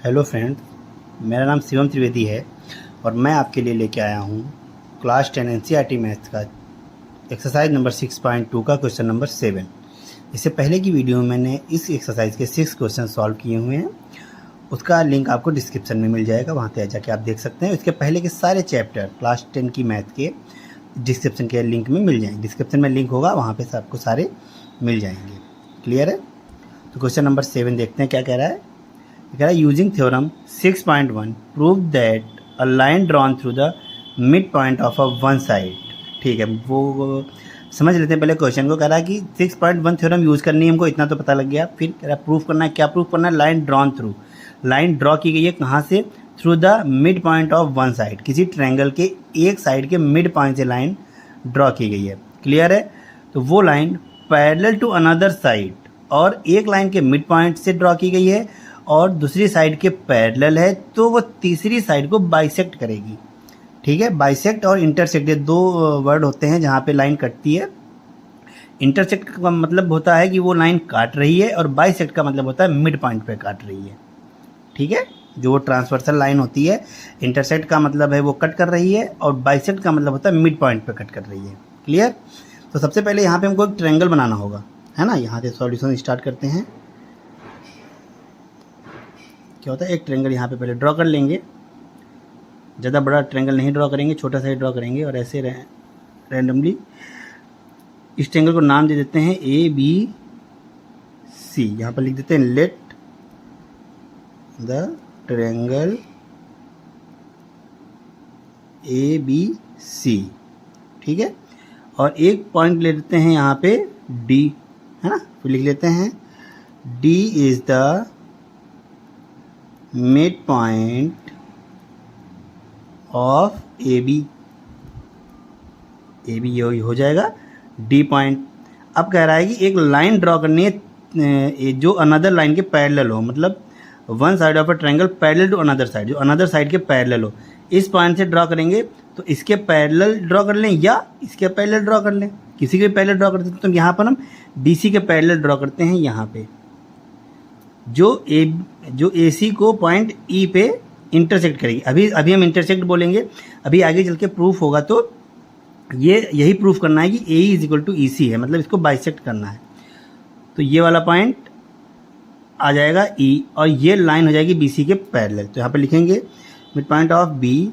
Hello friends, मेरा नाम शिवम त्रिवेदी है और मैं आपके लिए लेके आया हूँ क्लास 10 एनसीईआरटी मैथ्स का एक्सरसाइज नंबर 6.2 का क्वेश्चन नंबर 7। इससे पहले की वीडियो में मैंने इस एक्सरसाइज के 6 क्वेश्चन सॉल्व किए हुए हैं। उसका लिंक आपको डिस्क्रिप्शन में मिल जाएगा, वहाँ पे जाके आप देख सकते हैं। इसके पहले के सारे चैप्टर क्लास 10 की मैथ के डिस्क्रिप्शन के लिंक में मिल जाएंगे। डिस्क्रिप्शन में लिंक होगा, वहाँ पर आपको सारे मिल जाएंगे। क्लियर है? तो क्वेश्चन नंबर 7 देखते हैं क्या कह रहा है। कह रहा है using theorem 6.1 prove that a line drawn through the mid point of a one side. ठीक है, वो समझ लेते हैं पहले क्वेश्चन को। कह रहा है कि 6.1 थ्योरम यूज़ करनी है हमको, इतना तो पता लग गया। फिर कह रहा है प्रूफ करना है। क्या प्रूफ करना है? Line drawn through, line draw की गई है कहाँ से? Through the mid point of one side, किसी ट्रायंगल के एक साइड के मिड पॉइंट से लाइन ड्रॉ की गई है। क्लियर है? तो वो line parallel to another side, और एक लाइन के मिड पॉइंट से ड्रॉ की गई है और दूसरी साइड के पैरेलल है, तो वो तीसरी साइड को बाइसेक्ट करेगी। ठीक है, बाइसेक्ट और इंटरसेक्ट ये दो वर्ड होते हैं जहाँ पे लाइन कटती है। इंटरसेक्ट का मतलब होता है कि वो लाइन काट रही है, और बाइसेक्ट का मतलब होता है मिड पॉइंट पे काट रही है। ठीक है, जो ट्रांसवर्सल लाइन होती है, इंटरसेक्ट का मतलब है वो कट कर रही है, और बाइसेक्ट का मतलब होता है मिड पॉइंट पे कट कर रही है। क्लियर? तो सबसे पहले यहाँ पे हमको एक ट्रायंगल बनाना होगा, है ना। यहाँ से सॉल्यूशन स्टार्ट करते हैं। क्या होता है, एक ट्रायंगल यहाँ पे पहले ड्रॉ कर लेंगे। ज़्यादा बड़ा ट्रायंगल नहीं ड्रॉ करेंगे, छोटा सा ही ड्रॉ करेंगे। और ऐसे रैंडमली इस ट्रायंगल को नाम दे देते हैं ABC। यहाँ पर लिख देते हैं लेट द ट्रायंगल ABC। ठीक है, और एक पॉइंट ले लेते हैं यहाँ पे D, है ना। फिर लिख लेते हैं D is the mid point of AB। AB ये हो जाएगा D पॉइंट। अब कह रहा है कि एक लाइन ड्रॉ करनी है जो अनदर लाइन के पैरेलल हो, मतलब one side of a triangle parallel to another side, जो अनदर साइड के पैरेलल हो। इस पॉइंट से ड्रॉ करेंगे तो इसके पैरेलल ड्रॉ कर लें या इसके पैरेलल ड्रॉ कर लें, किसी के पैरेलल ड्रॉ करते हैं। तो यहाँ पर हम BC के पैरेलल ड्रॉ करते हैं। यहाँ पे जो AC को पॉइंट E पे इंटरसेक्ट करेगी। अभी हम इंटरसेक्ट बोलेंगे, अभी आगे चल के प्रूफ होगा। तो यही प्रूफ करना है कि AE is equal to EC है, मतलब इसको बाइसेक्ट करना है। तो ये वाला पॉइंट आ जाएगा E, और ये लाइन हो जाएगी BC के पैरेलल। तो यहाँ पे लिखेंगे मिड पॉइंट ऑफ B,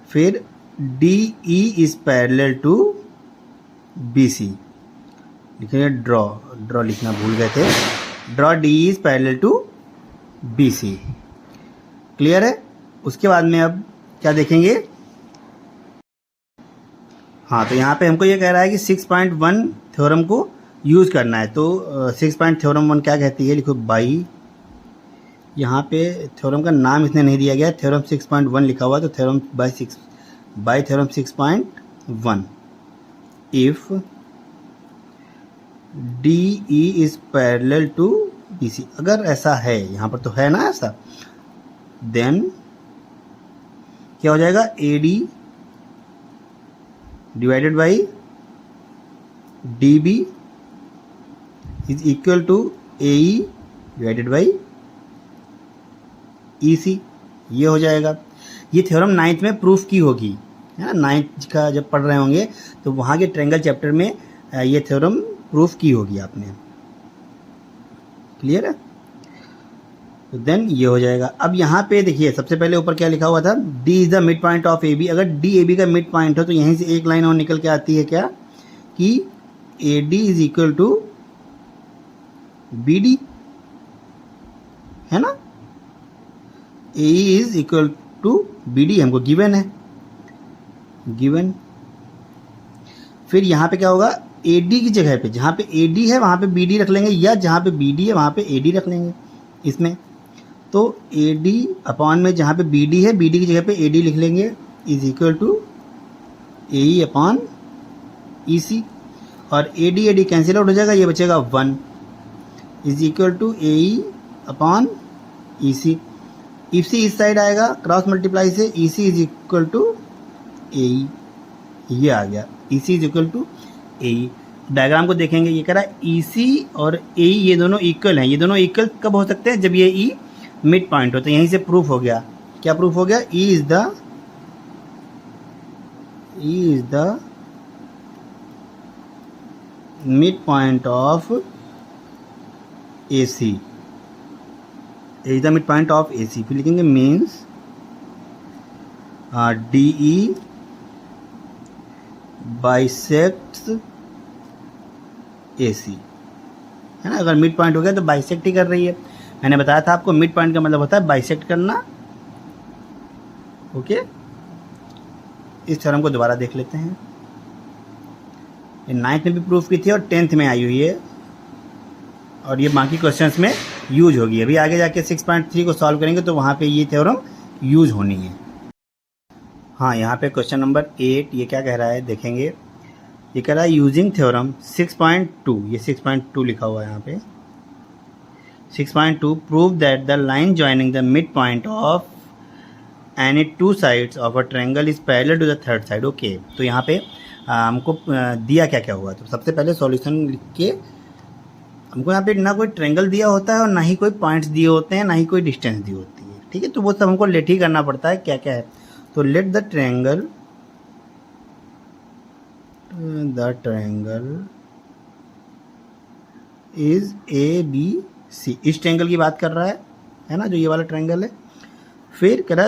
फिर DE is parallel to BC। लिखेंगे ड्रॉ लिखना भूल गए थे। Draw DE is parallel to BC। Clear है? उसके बाद में अब क्या देखेंगे? हाँ, तो यहाँ पे हमको ये कह रहा है कि 6.1 थ्योरम को यूज़ करना है। तो 6.1 क्या कहती है? लिखो बाई, यहाँ पे थ्योरम का नाम इसने नहीं दिया गया, थ्योरम 6.1 लिखा हुआ। तो theorem by theorem 6.1 if DE is parallel to BC। अगर ऐसा है, यहाँ पर तो है ना ऐसा, देन क्या हो जाएगा? AD divided by DB is equal to AE divided by EC। ये हो जाएगा। ये थ्योरम 9th में प्रूफ की होगी, है ना। 9th का जब पढ़ रहे होंगे तो वहाँ के ट्रायंगल चैप्टर में ये थ्योरम प्रूफ की होगी आपने। क्लियर है? तो देन ये हो जाएगा। अब यहाँ पे देखिए, सबसे पहले ऊपर क्या लिखा हुआ था? D is the mid point of AB। अगर D AB का मिड पॉइंट हो तो यहीं से एक लाइन और निकल के आती है क्या, कि AD is equal to BD, है ना। AE is equal to BD हमको गिवन है, गिवन। फिर यहाँ पे क्या होगा? AD की जगह पे, जहाँ पे AD है वहाँ पे BD रख लेंगे, या जहाँ पे BD है वहाँ पे AD रख लेंगे इसमें। तो AD अपॉन में जहाँ पे BD है, BD की जगह पे AD लिख लेंगे, is equal to AE upon EC। और AD कैंसिल आउट हो जाएगा, ये बचेगा 1 is equal to AE upon EC। EC इस साइड आएगा, क्रॉस मल्टीप्लाई से EC is equal to AE। ये आ गया, EC is equal to AE। Diagram को देखेंगे, ये कह रहा है EC और AE ये दोनों इक्वल हैं। ये दोनों इक्वल कब हो सकते हैं? जब ये E मिड पॉइंट हो। तो यहीं से प्रूफ हो गया। क्या प्रूफ हो गया? E is the mid point of AC, is the mid point of AC। फिर लिखेंगे मीन्स DE बाइसेक्ट्स AC, है ना। अगर मिड पॉइंट हो गया तो बाइसेक्ट ही कर रही है। मैंने बताया था आपको मिड पॉइंट का मतलब होता है बाइसेक्ट करना। ओके, इस थ्योरम को दोबारा देख लेते हैं। ये 9th में भी प्रूफ की थी और 10th में आई हुई है, और ये बाकी क्वेश्चंस में यूज होगी। अभी आगे जाके 6.3 को सॉल्व करेंगे तो वहाँ पे ये थ्योरम यूज होनी है। हाँ, यहाँ पे क्वेश्चन नंबर 8 ये क्या कह रहा है देखेंगे। ये कह रहा है यूजिंग थ्योरम 6.2, ये 6.2 लिखा हुआ है यहाँ पे। 6.2 prove that the line joining the mid point of any two sides of a triangle is parallel to the third side. Okay, तो यहाँ पे हमको दिया क्या क्या हुआ। तो सबसे पहले सॉल्यूशन लिख के हमको यहाँ पे ना कोई ट्रायंगल दिया होता है और ना ही कोई पॉइंट्स दिए होते हैं, ना ही कोई डिस्टेंस दी होती है। ठीक है, तो वो सब हमको लेट ही करना पड़ता है क्या क्या है। तो let the triangle is ABC। इस ट्रायंगल की बात कर रहा है ना, जो ये वाला ट्रायंगल है। फिर कह रहा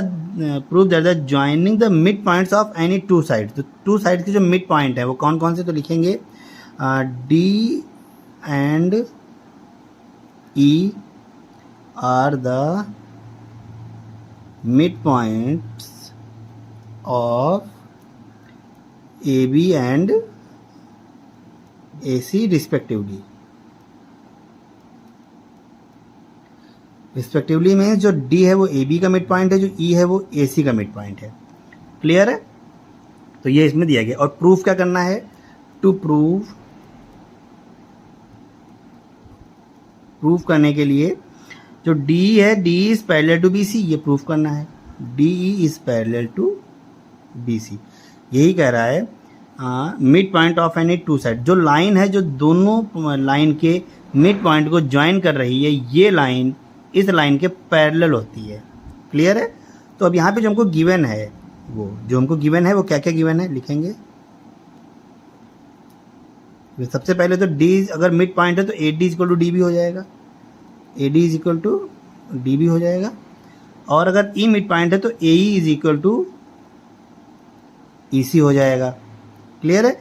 prove that the joining the mid points of any two side. तो टू साइड के जो मिड पॉइंट है वो कौन कौन से, तो लिखेंगे D and E are the midpoints of AB and AC respectively। Respectively में जो D है वो AB का मिड पॉइंट है, जो E है वो AC का मिड पॉइंट है। क्लियर है? तो ये इसमें दिया गया। और प्रूफ क्या करना है? टू प्रूफ करने के लिए जो D है, D is parallel to BC, ये प्रूफ करना है। DE is parallel to BC, यही कह रहा है। Mid point of any two side, जो लाइन है जो दोनों लाइन के मिड पॉइंट को ज्वाइन कर रही है, ये लाइन इस लाइन के पैरेलल होती है। क्लियर है? तो अब यहाँ पे जो हमको गिवन है वो क्या क्या गिवन है लिखेंगे। सबसे पहले तो D अगर मिड पॉइंट है तो AD is equal to DB हो जाएगा, AD is equal to DB हो जाएगा। और अगर E मिड पॉइंट है तो AE is equal to EC हो जाएगा। क्लियर है?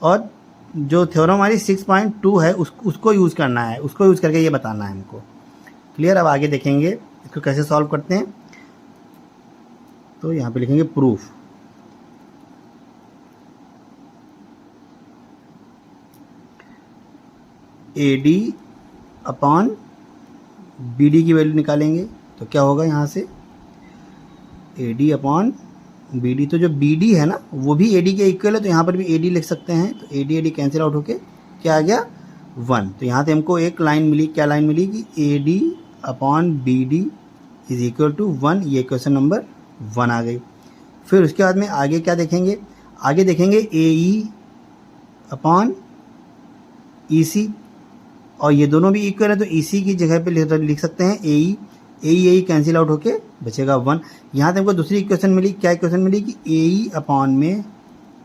और जो थ्योरम हमारी 6.2 है उसको यूज़ करना है, उसको यूज़ करके ये बताना है हमको। क्लियर? अब आगे देखेंगे इसको कैसे सॉल्व करते हैं। तो यहाँ पे लिखेंगे प्रूफ। AD अपॉन BD की वैल्यू निकालेंगे तो क्या होगा यहाँ से AD अपॉन BD। तो जो BD है ना वो भी AD के इक्वल है, तो यहाँ पर भी AD लिख सकते हैं। तो AD कैंसिल आउट होके क्या आ गया 1। तो यहाँ से हमको एक लाइन मिली, क्या लाइन मिली कि AD upon BD is equal to 1। ये क्वेश्चन नंबर 1 आ गई। फिर उसके बाद में आगे क्या देखेंगे, आगे देखेंगे AE अपॉन EC, और ये दोनों भी इक्वल है तो EC की जगह पे लिख सकते हैं AE कैंसिल आउट होके बचेगा 1। यहाँ से हमको दूसरी इक्वेशन मिली, क्या इक्वेशन मिली कि AE अपॉन में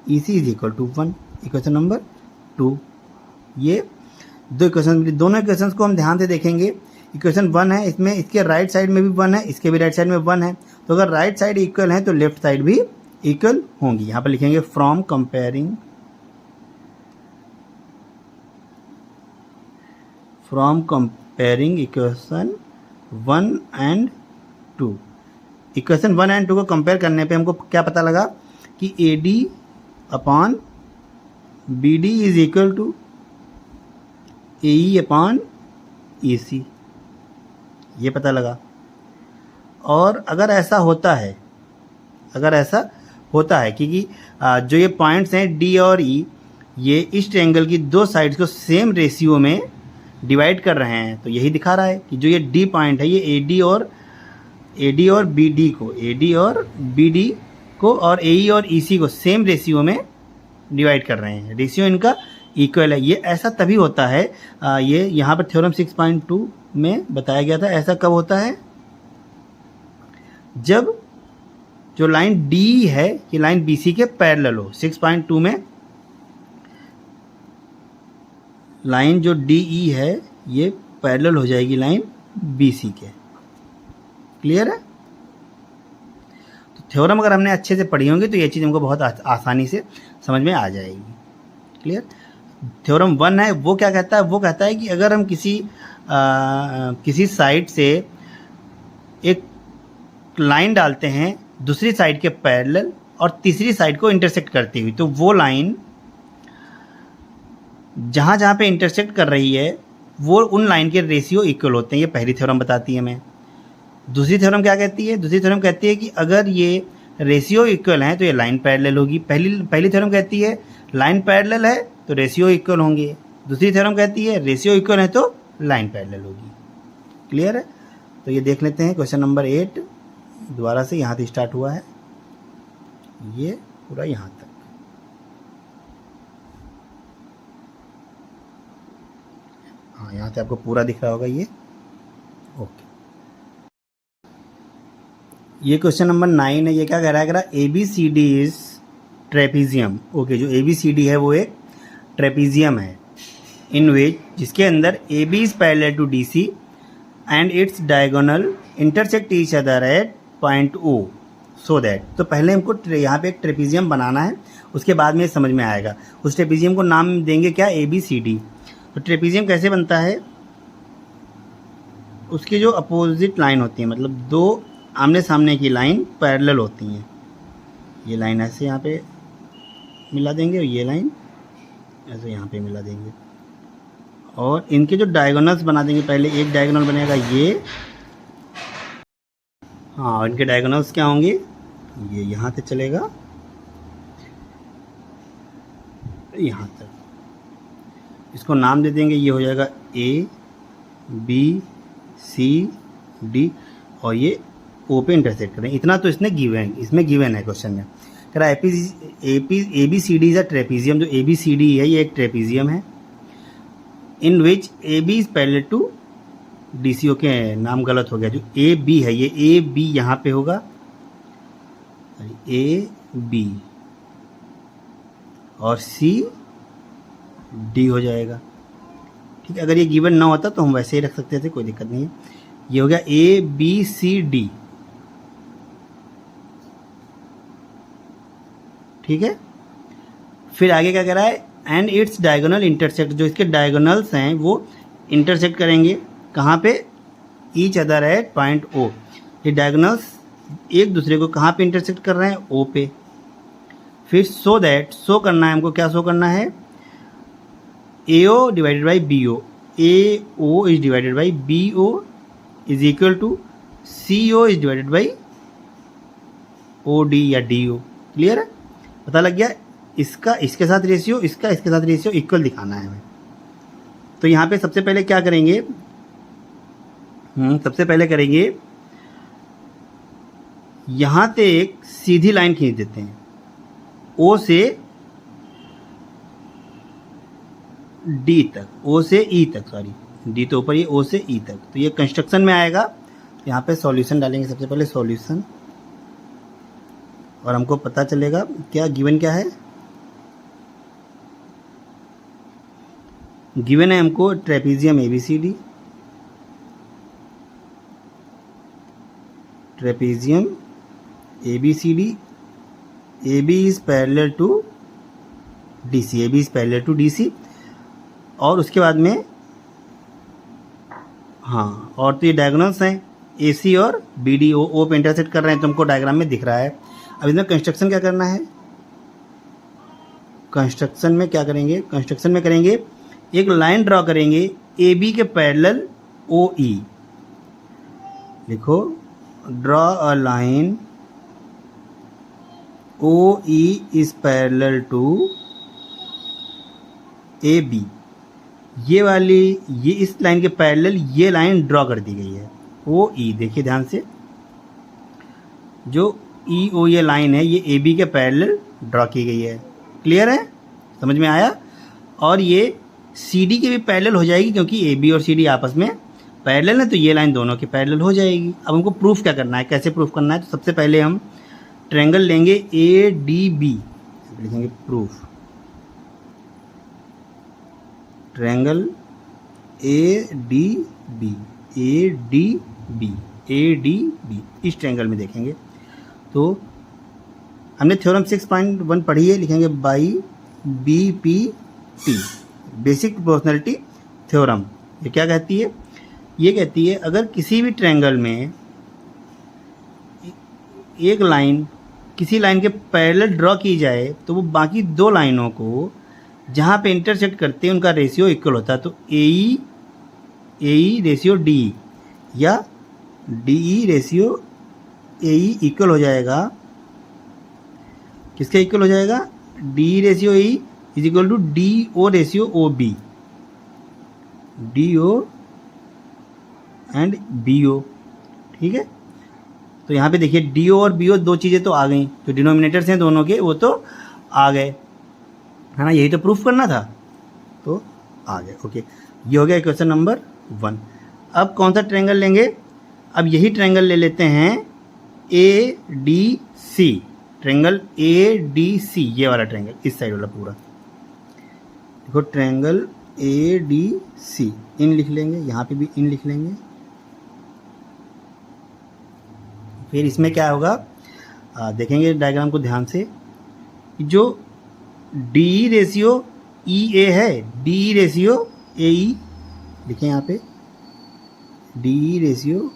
EC is equal to 1, equation number 2। ये दो इक्वेशन मिली। दोनों इक्वेशंस को हम ध्यान से देखेंगे। इक्वेशन 1 है, इसमें इसके राइट साइड में भी 1 है, इसके भी राइट साइड में 1 है। तो अगर राइट साइड इक्वल है तो लेफ्ट साइड भी इक्वल होंगी। यहाँ पर लिखेंगे from comparing equation 1 and 2। Equation 1 and 2 को कंपेयर करने पे हमको क्या पता लगा कि AD upon BD is equal to AE upon EC, ये पता लगा। और अगर ऐसा होता है क्योंकि जो ये पॉइंट्स हैं D और E, ये इस ट्रायंगल की दो साइड्स को सेम रेशियो में डिवाइड कर रहे हैं, तो यही दिखा रहा है कि जो ये D पॉइंट है ये AD और BD को और AE और EC को सेम रेशियो में डिवाइड कर रहे हैं। रेशियो इनका इक्वल है। ये ऐसा तभी होता है, ये यहाँ पर थ्योरम 6.2 में बताया गया था। ऐसा कब होता है? जब जो लाइन डी है ये लाइन बीसी के पैरेलल हो। 6.2 में लाइन जो डीई है ये पैरेलल हो जाएगी लाइन बीसी के। क्लियर है? तो थ्योरम अगर हमने अच्छे से पढ़ी होंगी तो ये चीज़ हमको बहुत आसानी से समझ में आ जाएगी। क्लियर? थ्योरम 1 है, वो क्या कहता है? वो कहता है कि अगर हम किसी साइड से एक लाइन डालते हैं दूसरी साइड के पैरेलल और तीसरी साइड को इंटरसेक्ट करती हुई, तो वो लाइन जहाँ जहाँ पे इंटरसेक्ट कर रही है वो उन लाइन के रेशियो इक्वल होते हैं। ये पहली थ्योरम बताती है हमें। दूसरी थ्योरम क्या कहती है? दूसरी थ्योरम कहती है कि अगर ये रेशियो इक्वल हैं तो ये लाइन पैरेलल होगी। पहली थ्योरम कहती है लाइन पैरेलल है तो रेशियो इक्वल होंगे। दूसरी थ्योरम कहती है रेशियो इक्वल है तो लाइन पैरेलल होगी। क्लियर है? तो ये देख लेते हैं क्वेश्चन नंबर 8 दोबारा से। यहाँ से स्टार्ट हुआ है ये पूरा यहाँ तक। हाँ, यहाँ से आपको पूरा दिख रहा होगा ये। ओके, ये क्वेश्चन नंबर 9 है। ये क्या कह रहा है? कह रहा है ABCD इज ट्रेपीजियम। ओके, जो ABCD है वो एक ट्रेपीजियम है इन विच, जिसके अंदर AB is parallel to DC and its diagonal intersect each other at point O so that. तो पहले हमको यहाँ पे एक ट्रेपीजियम बनाना है, उसके बाद में समझ में आएगा। उस ट्रेपीजियम को नाम देंगे क्या? ABCD। तो ट्रेपीजियम कैसे बनता है? उसकी जो अपोजिट लाइन होती है, मतलब दो आमने सामने की लाइन पैरेलल होती हैं। ये लाइन ऐसे यहाँ पे मिला देंगे और ये लाइन ऐसे यहाँ पे मिला देंगे और इनके जो डायगोनल्स बना देंगे। पहले एक डायगोनल बनेगा ये, हाँ, इनके डायगोनल्स क्या होंगे? ये यहाँ से चलेगा यहाँ तक। इसको नाम दे देंगे, ये हो जाएगा ABCD और ये O पे इंटरसेक्ट करें। इतना तो इसमें गिवन है क्वेश्चन में। कह रहा है ABCD इज अ ट्रेपीजियम। जो ABCD है ये एक ट्रेपीजियम है in which AB is parallel to DC। Okay, नाम गलत हो गया। जो AB है ये AB यहाँ पे होगा, AB और CD हो जाएगा। ठीक है, अगर ये गिवन ना होता तो हम वैसे ही रख सकते थे, कोई दिक्कत नहीं है। ये हो गया ABCD। ठीक है, फिर आगे क्या कह रहा है? And its diagonal intersect. जो इसके डायगोनल्स हैं वो इंटरसेक्ट करेंगे कहाँ पे? Each other at point O। ये डायगोनल्स एक दूसरे को कहाँ पे इंटरसेक्ट कर रहे हैं? O पे। फिर सो दैट, शो करना है हमको। क्या शो करना है? AO divided by BO। AO is divided by BO is equal to CO is divided by OD या DO। क्लियर है? पता लग गया? इसका इसके साथ रेशियो, इसका इसके साथ रेशियो इक्वल दिखाना है हमें। तो यहाँ पे सबसे पहले क्या करेंगे? सबसे पहले करेंगे यहाँ से एक सीधी लाइन खींच देते हैं O से D तक, O से E तक, सॉरी D तो ऊपर, ये O से E तक। तो ये कंस्ट्रक्शन में आएगा। यहाँ पे सॉल्यूशन डालेंगे सबसे पहले, सॉल्यूशन, और हमको पता चलेगा क्या गिवन क्या है। गिवन है हमको trapezium ABCD। Trapezium ABCD, AB is parallel to DC, AB is parallel to DC। और उसके बाद में हाँ, और तो ये डायगोनल्स हैं AC और BD O पे इंटरसेक्ट कर रहे हैं, तो हमको डायग्राम में दिख रहा है। अब इसमें कंस्ट्रक्शन क्या करना है? कंस्ट्रक्शन में क्या करेंगे? कंस्ट्रक्शन में करेंगे एक लाइन ड्रॉ करेंगे AB के पैरेलल OE। लिखो, draw a line OE is parallel to AB। ये वाली, ये इस लाइन के पैरेलल ये लाइन ड्रॉ कर दी गई है OE। देखिए ध्यान से, जो EO ये लाइन है ये AB के पैरेलल ड्रॉ की गई है। क्लियर है? समझ में आया? और ये सी डी के भी पैरेलल हो जाएगी, क्योंकि ए बी और सी डी आपस में पैरेलल है, तो ये लाइन दोनों के पैरेलल हो जाएगी। अब हमको प्रूफ क्या करना है, कैसे प्रूफ करना है, तो सबसे पहले हम ट्रायंगल लेंगे ए डी बी, लिखेंगे proof triangle A D B, A D B, A D B, इस ट्रायंगल में देखेंगे तो हमने थ्योरम 6.1 पढ़ी है, लिखेंगे by B P T, basic proportionality theorem. ये क्या कहती है, ये कहती है अगर किसी भी ट्रायंगल में एक लाइन किसी लाइन के पैरेलल ड्रॉ की जाए तो वो बाकी दो लाइनों को जहाँ पे इंटरसेक्ट करते हैं उनका रेशियो इक्वल होता है। तो ए ई रेशियो डी या D E ratio A E equal हो जाएगा, किसके इक्वल हो जाएगा, D ratio A E is equal to D O ratio O B, D O and B O. ठीक है, तो यहाँ पे देखिए डी ओ और बी ओ दो चीज़ें तो आ गई, जो डिनोमिनेटर्स हैं दोनों के वो तो आ गए, है ना, यही तो प्रूफ करना था, तो आ गए। ओके, ये हो गया क्वेश्चन नंबर 1। अब कौन सा ट्रायंगल लेंगे, अब यही ट्रायंगल ले लेते हैं A D C, triangle A D C, ये वाला ट्रायंगल, इस साइड वाला पूरा देखो, ट्रायंगल ए डी सी, इन लिख लेंगे, यहाँ पे भी इन लिख लेंगे। फिर इसमें क्या होगा, देखेंगे डायग्राम को ध्यान से, जो डी रेशियो ई ए है, डी रेशियो ए ई लिखें यहाँ पे, D ratio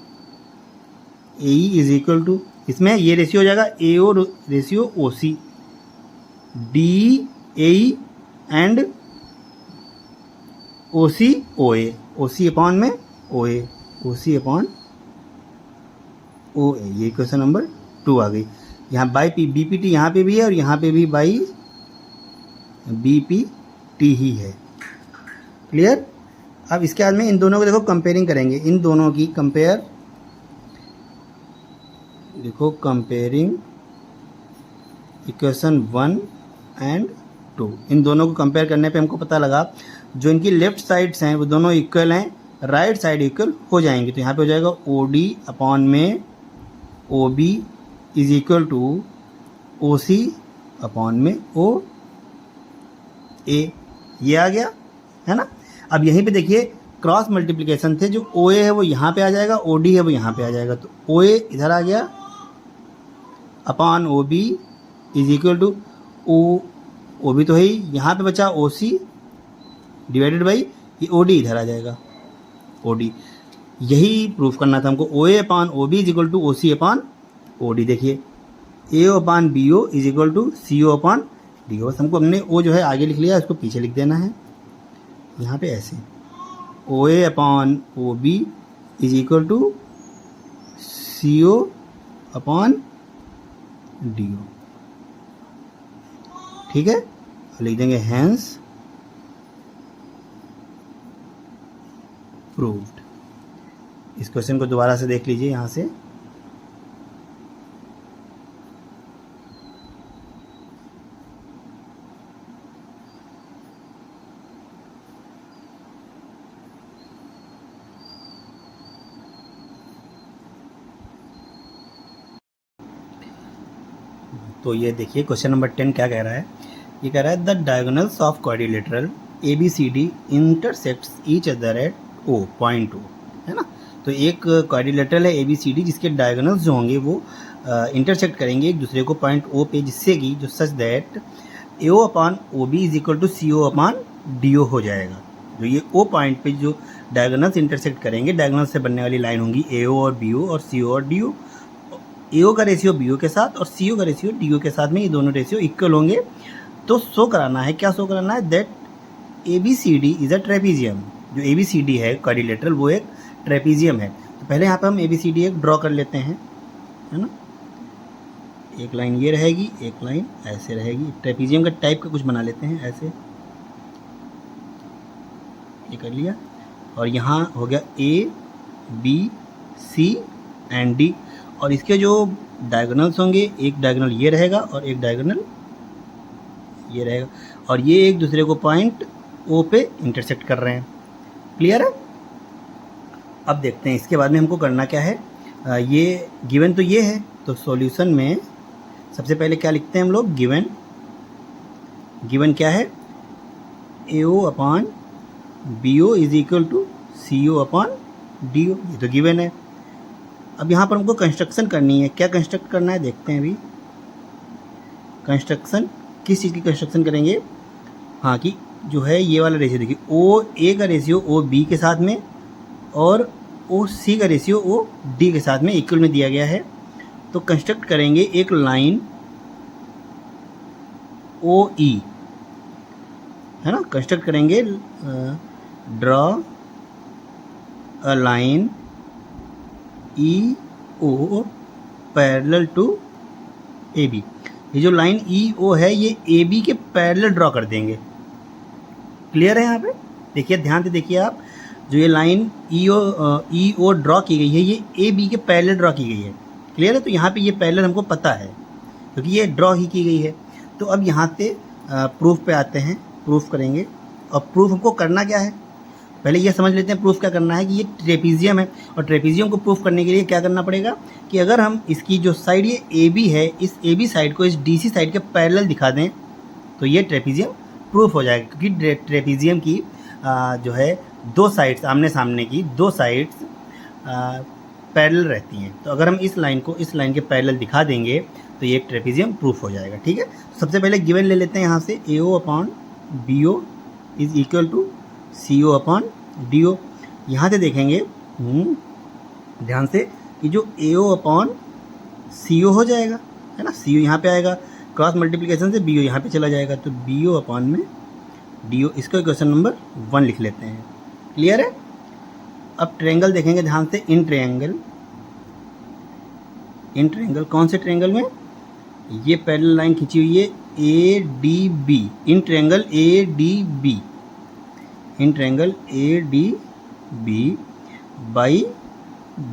A E is equal to, इसमें ये रेशियो हो जाएगा A O ratio O C, D A E and O C O A, O C upon में O A, O C upon ओ ए, ये question number 2 आ गई। यहाँ by P B P T यहाँ पे भी है और यहाँ पे भी बाई बी पी टी ही है। क्लियर। अब इसके बाद में इन दोनों को देखो कंपेयरिंग करेंगे, इन दोनों की कंपेयर, देखो कंपेयरिंग इक्वेशन 1 एंड 2, इन दोनों को कंपेयर करने पे हमको पता लगा जो इनकी लेफ्ट साइड्स हैं वो दोनों इक्वल हैं, राइट साइड इक्वल हो जाएंगी। तो यहाँ पे हो जाएगा ओ डी अपॉन में O B is equal to O C upon में ओ ए, ये आ गया, है ना। अब यहीं पे देखिए क्रॉस मल्टीप्लिकेशन थे, जो ओ ए है वो यहाँ पे आ जाएगा, ओ डी है वो यहाँ पे आ जाएगा, तो ओ ए इधर आ गया upon O B is equal to O B तो है ही, यहाँ पे बचा ओ सी डिवाइडेड बाई ये ओ डी इधर आ जाएगा, ओ डी। यही प्रूफ करना था हमको, O A upon O B is equal to O C upon O D. देखिए A O upon B O is equal to C O upon D O, हमको हमने ओ जो है आगे लिख लिया, इसको पीछे लिख देना है यहाँ पे ऐसे, O A upon O B is equal to C O upon D O. ठीक है, लिख देंगे हैंस प्रूव्ड। इस क्वेश्चन को दोबारा से देख लीजिए यहाँ से, तो ये देखिए क्वेश्चन नंबर 10 क्या कह रहा है, ये कह रहा है the diagonals of quadrilateral A B C D intersects each other at O, point O, है ना। तो एक क्वाड्रिलेटरल है ए बी सी डी जिसके डायगोनल्स जो होंगे वो इंटरसेक्ट करेंगे एक दूसरे को पॉइंट ओ पे, जिससे कि जो such that A O upon O B is equal to C O upon D O हो जाएगा। जो ये ओ पॉइंट पे जो डायगोनल्स इंटरसेक्ट करेंगे, डायगोनल्स से बनने वाली लाइन होंगी ए ओ और बी ओ और सी ओ और डी ओ। ए ओ का रेशियो बी ओ के साथ और सी ओ का रेशियो डी ओ के साथ में, ये दोनों रेशियो इक्वल होंगे। तो शो कराना है, क्या शो कराना है, that A B C D is a trapezium. जो ए बी सी डी है क्वाड्रिलेटरल वो एक ट्रेपीजियम है। तो पहले यहाँ पे हम ए बी सी डी एक ड्रॉ कर लेते हैं, है ना। एक लाइन ये रहेगी, एक लाइन ऐसे रहेगी, ट्रेपीजियम का टाइप का कुछ बना लेते हैं ऐसे, ये कर लिया। और यहाँ हो गया A B C and D, और इसके जो डायगोनल्स होंगे, एक डायगोनल ये रहेगा और एक डायगोनल ये रहेगा, और ये एक दूसरे को पॉइंट ओ पे इंटरसेक्ट कर रहे हैं। क्लियर है? अब देखते हैं इसके बाद में हमको करना क्या है। ये गिवन तो ये है, तो सॉल्यूशन में सबसे पहले क्या लिखते हैं हम लोग, गिवन क्या है, AO upon BO is equal to CO upon DO, ये तो गिवन है। अब यहाँ पर हमको कंस्ट्रक्शन करनी है। क्या कंस्ट्रक्ट करना है देखते हैं अभी। कंस्ट्रक्शन किस चीज़ की कंस्ट्रक्शन करेंगे, हाँ कि जो है ये वाला रेशियो देखिए, OA का रेशियो OB के साथ में और OC का रेशियो OD के साथ में इक्वल में दिया गया है। तो कंस्ट्रक्ट करेंगे एक लाइन OE, है ना, कंस्ट्रक्ट करेंगे, draw a line EO parallel to AB। ये जो लाइन EO है ये AB के पैरेलल ड्रॉ कर देंगे। क्लियर है? यहाँ पे देखिए, ध्यान से देखिए आप, जो ये लाइन EO ड्रॉ की गई है ये AB के पैरेलल ड्रॉ की गई है। क्लियर है? तो यहाँ पे ये पैरेलल हमको पता है क्योंकि ये ड्रॉ ही की गई है। तो अब यहाँ से प्रूफ पे आते हैं, प्रूफ करेंगे। और प्रूफ हमको करना क्या है, पहले ये समझ लेते हैं प्रूफ क्या करना है कि ये ट्रेपीजियम है। और ट्रेपीजियम को प्रूफ करने के लिए क्या करना पड़ेगा कि अगर हम इसकी जो साइड ये AB है, इस AB साइड को इस DC साइड के पैरेलल दिखा दें तो ये ट्रेपीजियम प्रूफ हो जाएगा। क्योंकि ट्रेपीजियम की जो है दो साइड्स, आमने सामने की दो साइड्स पैरेलल रहती हैं। तो अगर हम इस लाइन को इस लाइन के पैरेलल दिखा देंगे तो ये एक ट्रेपीजियम प्रूफ हो जाएगा। ठीक है, सबसे पहले गिवन ले लेते हैं यहाँ से, AO upon BO is equal to CO upon DO। यहाँ से देखेंगे ध्यान से कि जो AO अपॉन CO हो जाएगा, है ना, CO यहाँ पे आएगा, क्रॉस मल्टीप्लिकेशन से BO यहाँ पे चला जाएगा, तो BO अपॉन में DO, इसको क्वेश्चन नंबर 1 लिख लेते हैं। क्लियर है? अब ट्रायंगल देखेंगे ध्यान से, इन ट्रायंगल कौन से ट्रायंगल में, ये पैरेलल लाइन खींची हुई है ADB, in triangle ADB by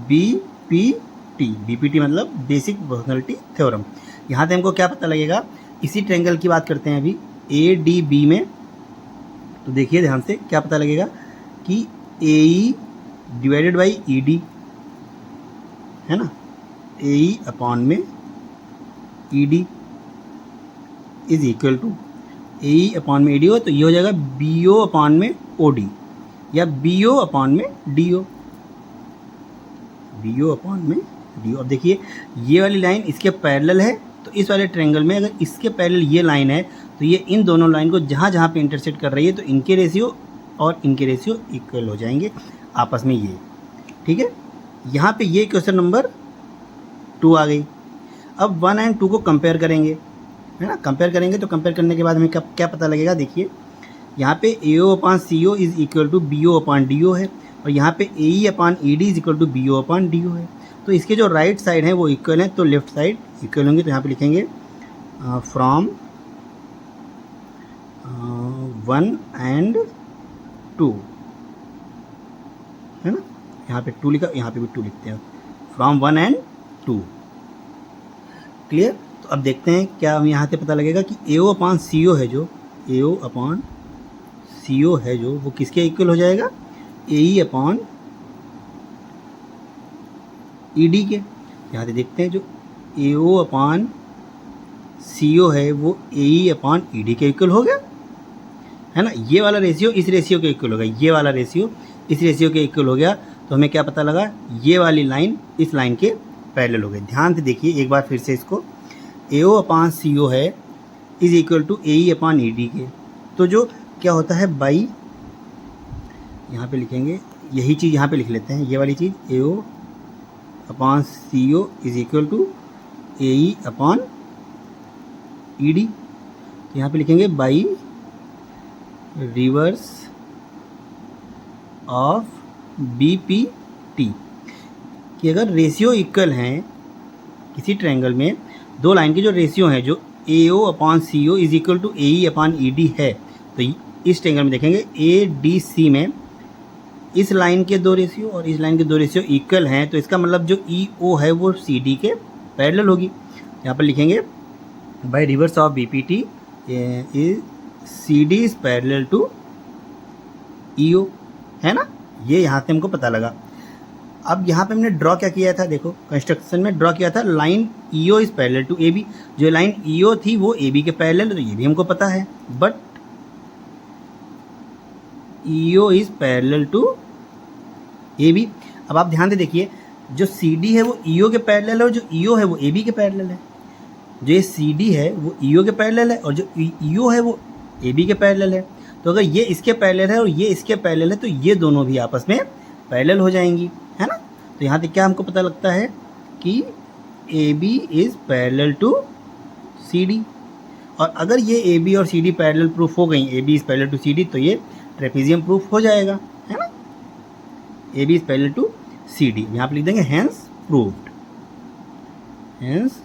BPT मतलब बेसिक प्रोपोर्शनलिटी थ्योरम। यहाँ से हमको क्या पता लगेगा, इसी ट्रायंगल की बात करते हैं अभी, ADB में। तो देखिए ध्यान से क्या पता लगेगा कि AE डिवाइडेड बाई ED, है ना, AE अपॉन में ED is equal to AE upon में ED हो, तो ये हो जाएगा BO अपॉन में OD या BO अपॉन में DO, BO अपॉन में DO। अब देखिए ये वाली लाइन इसके पैरेलल है, तो इस वाले ट्रायंगल में अगर इसके पैरेलल ये लाइन है तो ये इन दोनों लाइन को जहाँ जहाँ पे इंटरसेक्ट कर रही है तो इनके रेशियो और इनके रेशियो इक्वल हो जाएंगे आपस में ये। ठीक है, यहाँ पे ये क्वेश्चन नंबर 2 आ गई। अब 1 और 2 को कंपेयर करेंगे, है ना, कंपेयर करेंगे तो कंपेयर करने के बाद हमें क्या पता लगेगा, देखिए यहाँ पे AO upon CO is equal to BO upon DO है और यहाँ पे AE upon ED is equal to BO upon DO है। तो इसके जो राइट साइड है वो इक्वल है, तो लेफ्ट साइड इक्वल होंगे। तो यहाँ पे लिखेंगे फ्रॉम 1 और 2, है ना, यहाँ पे 2 लिखा, यहाँ पे भी 2 लिखते हैं, फ्रॉम 1 और 2। क्लियर? तो अब देखते हैं क्या हम यहाँ से पता लगेगा कि AO अपॉन CO है, जो AO अपॉन CO है जो वो किसके इक्वल हो जाएगा, AE अपॉन ED के। यहाँ से देखते हैं जो AO अपॉन CO है वो AE अपॉन ED के इक्वल हो गया, है ना। ये वाला रेशियो इस रेशियो के इक्वल हो गया, ये वाला रेशियो इस रेशियो के इक्वल हो गया। तो हमें क्या पता लगा, ये वाली लाइन इस लाइन के पैरेलल हो गई। ध्यान से देखिए एक बार फिर से इसको, AO अपॉन CO है is equal to AE upon ED के। तो जो क्या होता है बाई, यहाँ पे लिखेंगे यही चीज़ यहाँ पे लिख लेते हैं, ये वाली चीज़ AO upon CO is equal to AE upon ED। तो यहाँ पे लिखेंगे बाई रिवर्स ऑफ BPT, कि अगर रेशियो इक्वल हैं किसी ट्रायंगल में, दो लाइन के जो रेशियो हैं, जो AO upon CO is equal to AE upon ED है, तो इस ट्रायंगल में देखेंगे ADC में इस लाइन के दो रेशियो और इस लाइन के दो रेशियो इक्वल हैं, तो इसका मतलब जो EO है वो CD के पैरेलल होगी। यहाँ पर लिखेंगे by reverse of BPT CD is parallel to EO, है ना, ये यहाँ से हमको पता लगा। अब यहाँ पे हमने ड्रॉ क्या किया था, देखो कंस्ट्रक्शन में ड्रॉ किया था line EO is parallel to AB। जो लाइन EO थी वो AB के पैरेलल, तो ये भी हमको पता है, but EO is parallel to AB। अब आप ध्यान से देखिए, जो CD है वो EO के पैरेलल है और जो EO है वो AB के पैरेलल है। जो ये CD है वो EO के पैरेलल है और जो EO है वो AB के पैरेलल है। तो अगर ये इसके पैरेलल है और ये इसके पैरेलल है तो ये दोनों भी आपस में पैरेलल हो जाएंगी, है ना। तो यहाँ से क्या हमको पता लगता है कि AB is parallel to CD। और अगर ये AB और CD पैरेलल प्रूफ हो गई, AB is parallel to CD, तो ये ट्रेपेजियम प्रूफ हो जाएगा, है ना। AB is parallel to CD, यहाँ पे लिख देंगे hence proved, hence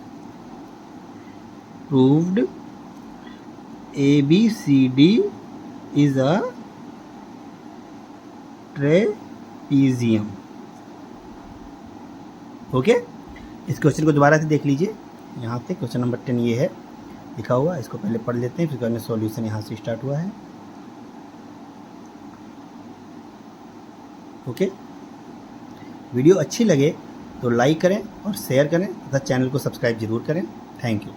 proved ABCD is a trapezium. Okay, इस क्वेश्चन को दोबारा से देख लीजिए। यहाँ से क्वेश्चन नंबर 10 ये है लिखा हुआ, इसको पहले पढ़ लेते हैं, फिर उसके बाद सॉल्यूशन यहाँ से स्टार्ट हुआ है। ओके, वीडियो अच्छी लगे तो लाइक करें और शेयर करें तथा चैनल को सब्सक्राइब जरूर करें। Thank you.